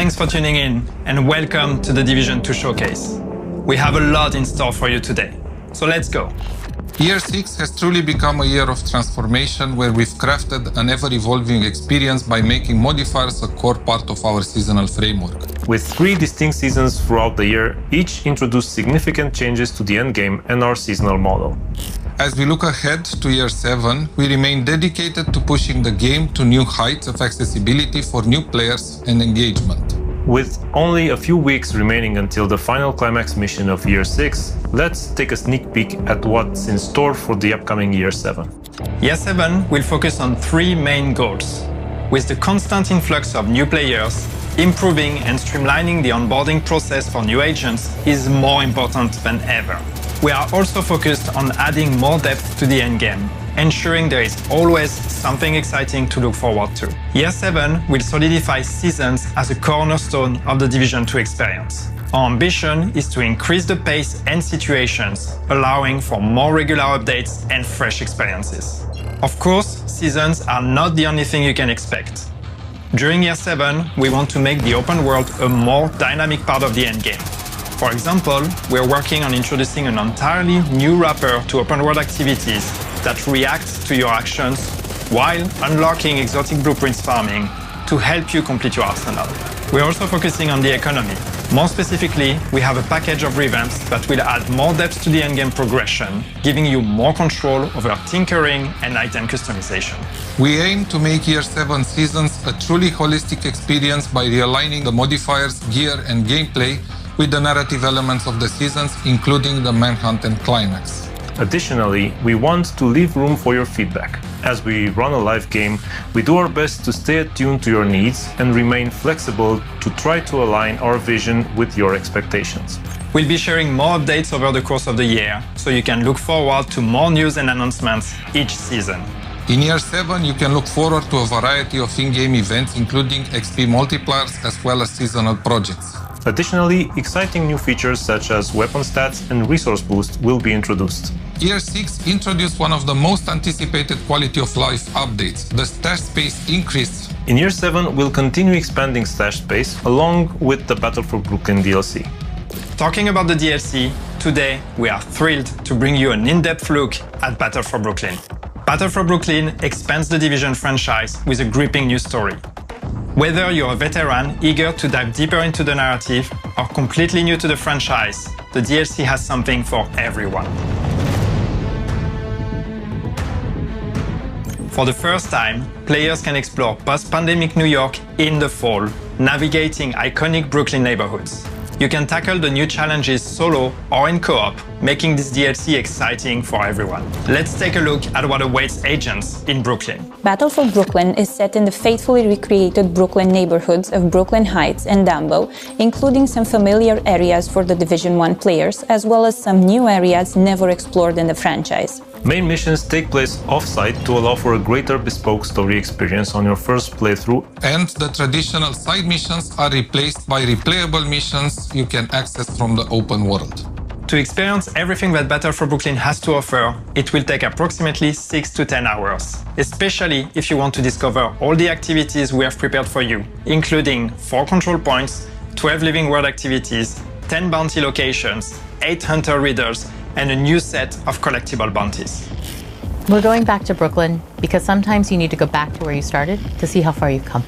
Thanks for tuning in and welcome to the Division 2 Showcase. We have a lot in store for you today, so let's go. Year 6 has truly become a year of transformation where we've crafted an ever-evolving experience by making modifiers a core part of our seasonal framework. With 3 distinct seasons throughout the year, each introduced significant changes to the endgame and our seasonal model. As we look ahead to Year 7, we remain dedicated to pushing the game to new heights of accessibility for new players and engagement. With only a few weeks remaining until the final climax mission of Year 6, let's take a sneak peek at what's in store for the upcoming Year 7. Year 7 will focus on 3 main goals. With the constant influx of new players, improving and streamlining the onboarding process for new agents is more important than ever. We are also focused on adding more depth to the endgame, ensuring there is always something exciting to look forward to. Year 7 will solidify seasons as a cornerstone of the Division 2 experience. Our ambition is to increase the pace and situations, allowing for more regular updates and fresh experiences. Of course, seasons are not the only thing you can expect. During Year 7, we want to make the open world a more dynamic part of the endgame. For example, we're working on introducing an entirely new wrapper to open world activities that react to your actions while unlocking exotic blueprints farming to help you complete your arsenal. We're also focusing on the economy. More specifically, we have a package of revamps that will add more depth to the endgame progression, giving you more control over tinkering and item customization. We aim to make Year 7 seasons a truly holistic experience by realigning the modifiers, gear and gameplay with the narrative elements of the seasons, including the Manhunt and Climax. Additionally, we want to leave room for your feedback. As we run a live game, we do our best to stay attuned to your needs and remain flexible to try to align our vision with your expectations. We'll be sharing more updates over the course of the year, so you can look forward to more news and announcements each season. In Year 7, you can look forward to a variety of in-game events, including XP multipliers as well as seasonal projects. Additionally, exciting new features such as weapon stats and resource boost will be introduced. Year 6 introduced one of the most anticipated quality of life updates, the stash space increase. In Year 7, we'll continue expanding stash space along with the Battle for Brooklyn DLC. Talking about the DLC, today we are thrilled to bring you an in-depth look at Battle for Brooklyn. Battle for Brooklyn expands the Division franchise with a gripping new story. Whether you're a veteran eager to dive deeper into the narrative or completely new to the franchise, the DLC has something for everyone. For the first time, players can explore post-pandemic New York in the fall, navigating iconic Brooklyn neighborhoods. You can tackle the new challenges solo or in co-op, making this DLC exciting for everyone. Let's take a look at what awaits agents in Brooklyn. Battle for Brooklyn is set in the faithfully recreated Brooklyn neighborhoods of Brooklyn Heights and Dumbo, including some familiar areas for the Division 1 players, as well as some new areas never explored in the franchise. Main missions take place off-site to allow for a greater bespoke story experience on your first playthrough. And the traditional side missions are replaced by replayable missions you can access from the open world. To experience everything that Battle for Brooklyn has to offer, it will take approximately 6 to 10 hours, especially if you want to discover all the activities we have prepared for you, including 4 control points, 12 living world activities, 10 bounty locations, 8 hunter readers, and a new set of collectible bounties. We're going back to Brooklyn because sometimes you need to go back to where you started to see how far you've come.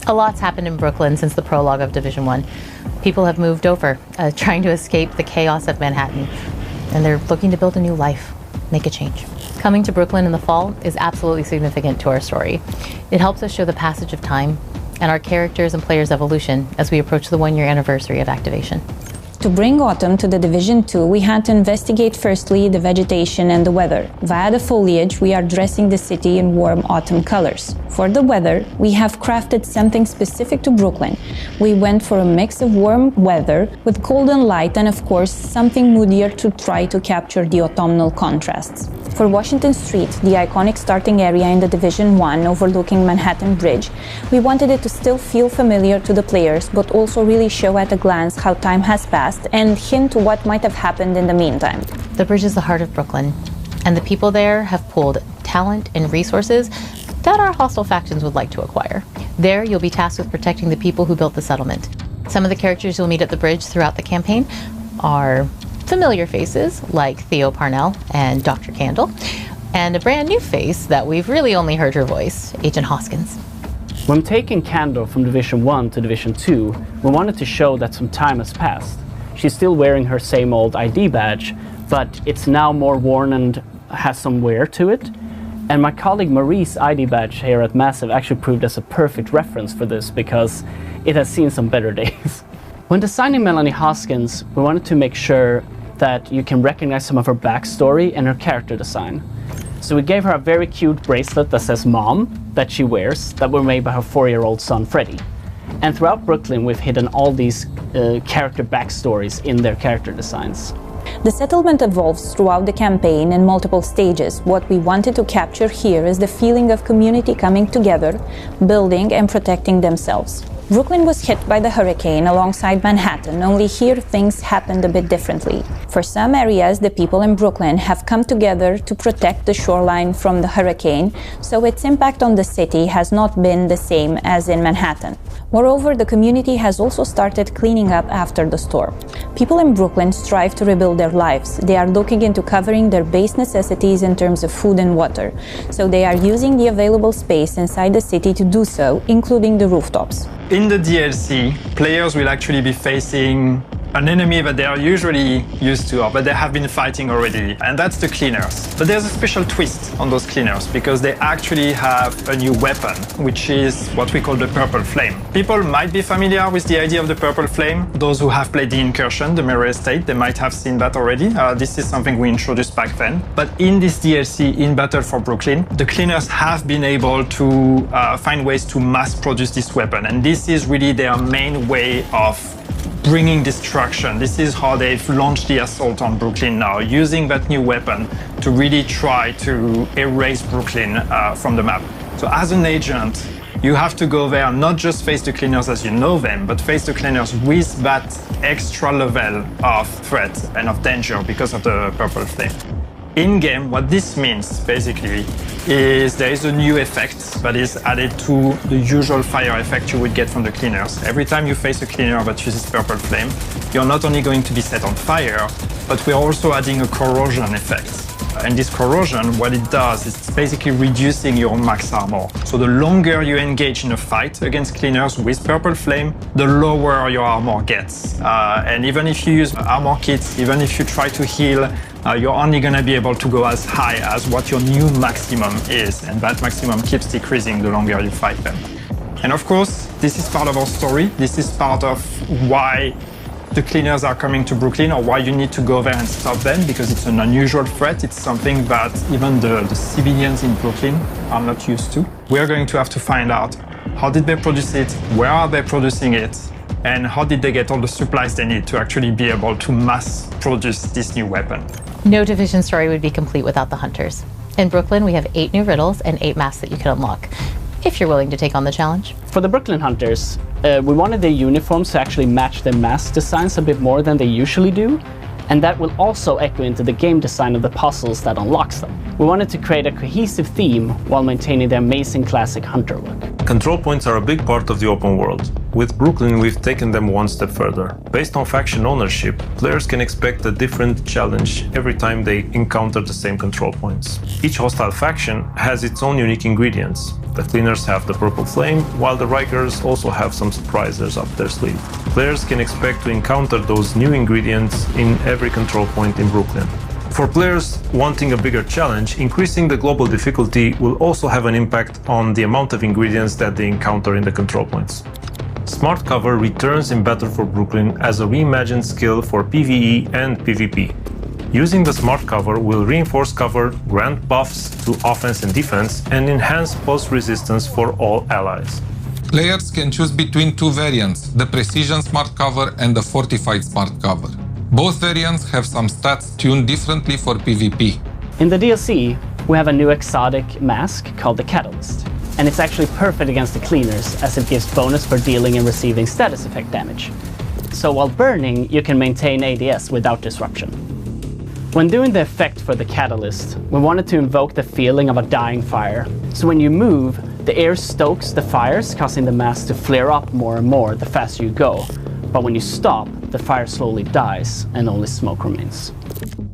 A lot's happened in Brooklyn since the prologue of Division 1. People have moved over, trying to escape the chaos of Manhattan, and they're looking to build a new life, make a change. Coming to Brooklyn in the fall is absolutely significant to our story. It helps us show the passage of time and our characters' and players' evolution as we approach the 1-year anniversary of activation. To bring autumn to the Division 2, we had to investigate firstly the vegetation and the weather. Via the foliage, we are dressing the city in warm autumn colors. For the weather, we have crafted something specific to Brooklyn. We went for a mix of warm weather with golden light and, of course, something moodier to try to capture the autumnal contrasts. For Washington Street, the iconic starting area in the Division 1 overlooking Manhattan Bridge, we wanted it to still feel familiar to the players, but also really show at a glance how time has passed and hint to what might have happened in the meantime. The bridge is the heart of Brooklyn, and the people there have pooled talent and resources that our hostile factions would like to acquire. There, you'll be tasked with protecting the people who built the settlement. Some of the characters you'll meet at the bridge throughout the campaign are familiar faces like Theo Parnell and Dr. Candle, and a brand new face that we've really only heard her voice, Agent Hoskins. When taking Candle from Division 1 to Division 2, we wanted to show that some time has passed. She's still wearing her same old ID badge, but it's now more worn and has some wear to it. And my colleague Marie's ID badge here at Massive actually proved as a perfect reference for this because it has seen some better days. When designing Melanie Hoskins, we wanted to make sure that you can recognize some of her backstory and her character design. So we gave her a very cute bracelet that says Mom that she wears that were made by her 4-year-old son Freddie. And throughout Brooklyn we've hidden all these character backstories in their character designs. The settlement evolves throughout the campaign in multiple stages. What we wanted to capture here is the feeling of community coming together, building and protecting themselves. Brooklyn was hit by the hurricane alongside Manhattan, only here things happened a bit differently. For some areas, the people in Brooklyn have come together to protect the shoreline from the hurricane, so its impact on the city has not been the same as in Manhattan. Moreover, the community has also started cleaning up after the storm. People in Brooklyn strive to rebuild their lives. They are looking into covering their base necessities in terms of food and water, so they are using the available space inside the city to do so, including the rooftops. In the DLC, players will actually be facing an enemy that they are usually used to or that they have been fighting already, and that's the cleaners. But there's a special twist on those cleaners because they actually have a new weapon, which is what we call the Purple Flame. People might be familiar with the idea of the Purple Flame. Those who have played the Incursion, the Mirror Estate, they might have seen that already. This is something we introduced back then. But in this DLC, in Battle for Brooklyn, the cleaners have been able to find ways to mass produce this weapon, and this is really their main way of bringing destruction. This is how they've launched the assault on Brooklyn now, using that new weapon to really try to erase Brooklyn from the map. So as an agent, you have to go there, not just face the cleaners as you know them, but face the cleaners with that extra level of threat and of danger because of the Purple Flame. In-game, what this means, basically, is there is a new effect that is added to the usual fire effect you would get from the cleaners. Every time you face a cleaner that uses Purple Flame, you're not only going to be set on fire, but we're also adding a corrosion effect. And this corrosion, what it does is it's basically reducing your max armor. So the longer you engage in a fight against cleaners with Purple Flame, the lower your armor gets. And even if you use armor kits, even if you try to heal, you're only going to be able to go as high as what your new maximum is. And that maximum keeps decreasing the longer you fight them. And of course, this is part of our story. This is part of why the cleaners are coming to Brooklyn, or why you need to go there and stop them, because it's an unusual threat. It's something that even the civilians in Brooklyn are not used to. We are going to have to find out how did they produce it, where are they producing it, and how did they get all the supplies they need to actually be able to mass produce this new weapon. No Division story would be complete without the Hunters. In Brooklyn, we have 8 new riddles and 8 masks that you can unlock, if you're willing to take on the challenge. For the Brooklyn Hunters, we wanted their uniforms to actually match their mask designs a bit more than they usually do, and that will also echo into the game design of the puzzles that unlocks them. We wanted to create a cohesive theme while maintaining the amazing classic Hunter look. Control points are a big part of the open world. With Brooklyn, we've taken them one step further. Based on faction ownership, players can expect a different challenge every time they encounter the same control points. Each hostile faction has its own unique ingredients. The Cleaners have the Purple Flame, while the Rikers also have some surprises up their sleeve. Players can expect to encounter those new ingredients in every control point in Brooklyn. For players wanting a bigger challenge, increasing the global difficulty will also have an impact on the amount of ingredients that they encounter in the control points. Smart Cover returns in Battle for Brooklyn as a reimagined skill for PvE and PvP. Using the Smart Cover will reinforce cover, grant buffs to offense and defense, and enhance pulse resistance for all allies. Players can choose between 2 variants, the Precision Smart Cover and the Fortified Smart Cover. Both variants have some stats tuned differently for PvP. In the DLC, we have a new exotic mask called the Catalyst, and it's actually perfect against the Cleaners as it gives bonus for dealing and receiving status effect damage. So while burning, you can maintain ADS without disruption. When doing the effect for the Catalyst, we wanted to invoke the feeling of a dying fire, so when you move, The air stokes the fires, causing the mass to flare up more and more the faster you go. But when you stop, the fire slowly dies and only smoke remains.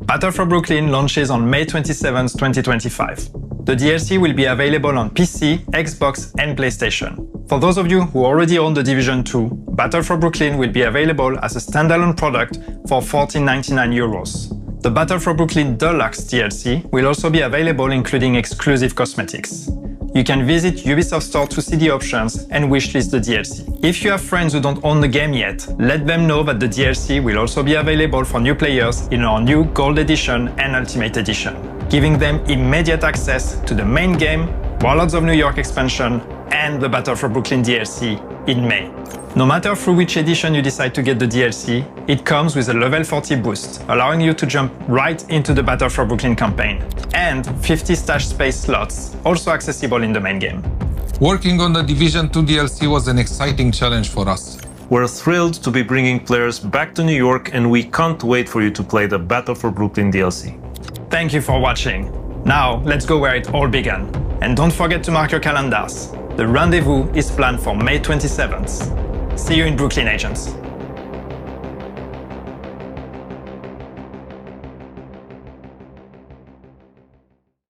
Battle for Brooklyn launches on May 27, 2025. The DLC will be available on PC, Xbox, and PlayStation. For those of you who already own The Division 2, Battle for Brooklyn will be available as a standalone product for €14.99. The Battle for Brooklyn Deluxe DLC will also be available, including exclusive cosmetics. You can visit Ubisoft Store to see the options and wishlist the DLC. If you have friends who don't own the game yet, let them know that the DLC will also be available for new players in our new Gold Edition and Ultimate Edition, giving them immediate access to the main game, Warlords of New York expansion, and the Battle for Brooklyn DLC in May. No matter through which edition you decide to get the DLC, it comes with a level 40 boost, allowing you to jump right into the Battle for Brooklyn campaign, and 50 stash space slots, also accessible in the main game. Working on the Division 2 DLC was an exciting challenge for us. We're thrilled to be bringing players back to New York, and we can't wait for you to play the Battle for Brooklyn DLC. Thank you for watching. Now, let's go where it all began. And don't forget to mark your calendars. The rendezvous is planned for May 27th. See you in Brooklyn, agents.